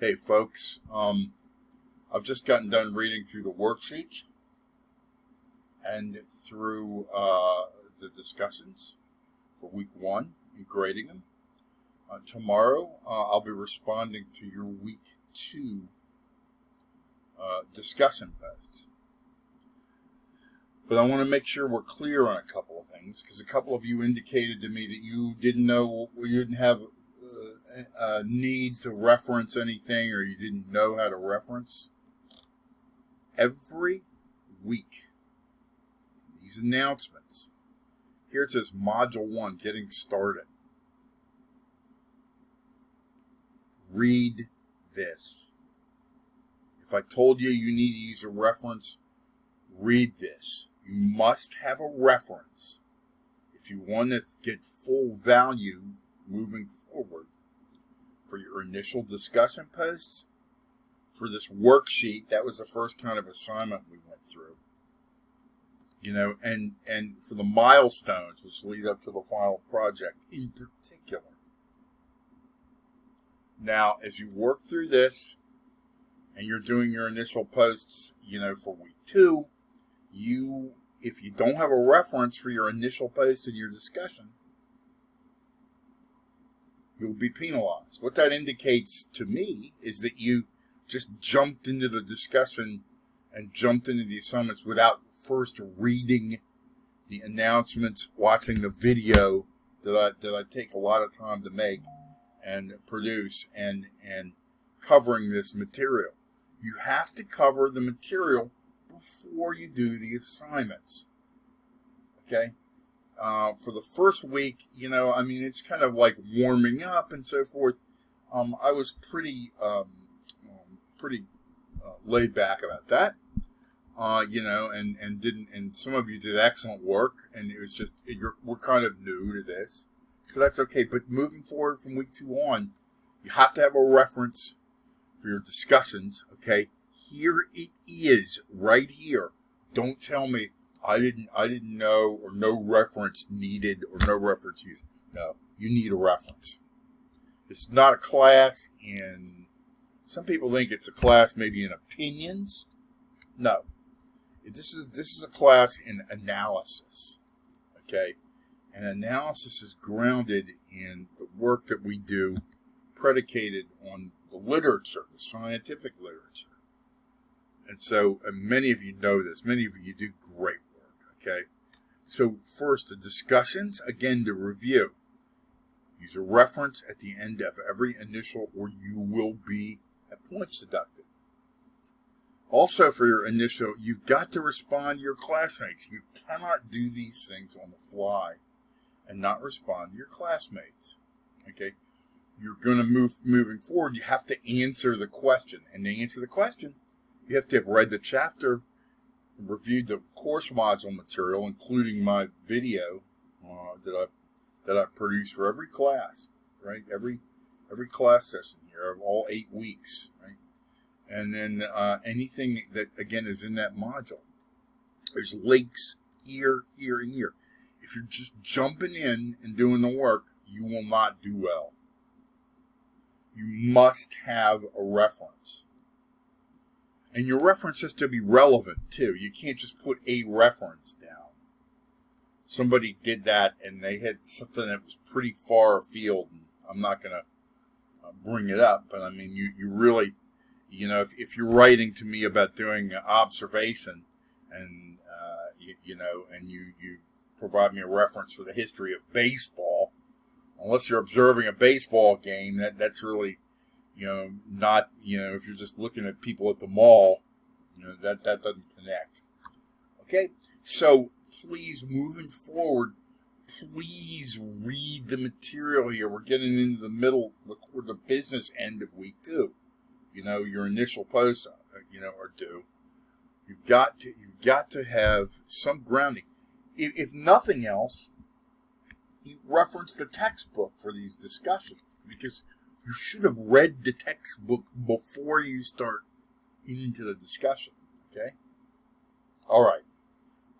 Hey folks, I've just gotten done reading through the worksheet and through the discussions for week 1 and grading them. Tomorrow I'll be responding to your week 2 discussion posts. But I want to make sure we're clear on a couple of things, because a couple of you indicated to me that you didn't know, you didn't have a need to reference anything, or you didn't know how to reference. Every week, these announcements, here it says Module 1, Getting Started. Read this. If I told you you need to use a reference, read this. You must have a reference if you want to get full value moving forward for your initial discussion posts. For this worksheet, that was the first kind of assignment we went through. And for the milestones which lead up to the final project in particular. Now, as you work through this and you're doing your initial posts, for week 2, if you don't have a reference for your initial post in your discussion, you'll be penalized. What that indicates to me is that you just jumped into the discussion and jumped into the assignments without first reading the announcements, watching the video that I take a lot of time to make and produce, and covering this material. You have to cover the material before you do the assignments. Okay? For the first week, it's kind of like warming up and so forth. I was pretty laid back about that. And some of you did excellent work, and it was just, we're kind of new to this. So that's okay. But moving forward from week 2 on, you have to have a reference for your discussions, okay? Here it is, right here. Don't tell me I didn't know, or no reference needed, or no reference used. No, you need a reference. It's not a class in, some people think it's a class maybe in opinions. No. This is a class in analysis, okay? And analysis is grounded in the work that we do, predicated on the literature, the scientific literature. And so many of you know this. Many of you do great work, okay? So first, the discussions, again, to review. Use a reference at the end of every initial, or you will be at points deducted. Also, for your initial, you've got to respond to your classmates. You cannot do these things on the fly and not respond to your classmates. Okay? You're going to moving forward, you have to answer the question. And to answer the question, you have to have read the chapter, reviewed the course module material, including my video that I produce for every class, right? Every class session here of all 8 weeks, right? And then anything that, again, is in that module. There's links here, here, and here. If you're just jumping in and doing the work, you will not do well. You must have a reference. And your reference has to be relevant, too. You can't just put a reference down. Somebody did that, and they had something that was pretty far afield. And I'm not going to bring it up, but I mean, you really... if you're writing to me about doing an observation, and and you provide me a reference for the history of baseball, unless you're observing a baseball game, that's really, not, if you're just looking at people at the mall, that doesn't connect. Okay, so please, moving forward, please read the material here. We're getting into the middle, the business end of week 2. Your initial posts, are due. You've got to have some grounding. If nothing else, you reference the textbook for these discussions, because you should have read the textbook before you start into the discussion. Okay. All right.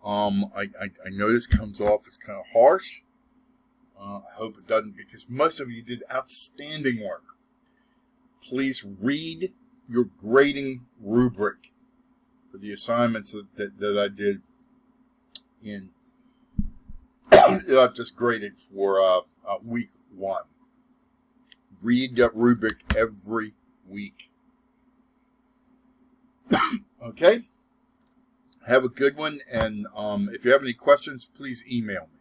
I know this comes off as kind of harsh. I hope it doesn't, because most of you did outstanding work. please read your grading rubric for the assignments that I did in I've just graded for week 1. Read that rubric every week. Okay? Have a good one, and if you have any questions, please email me.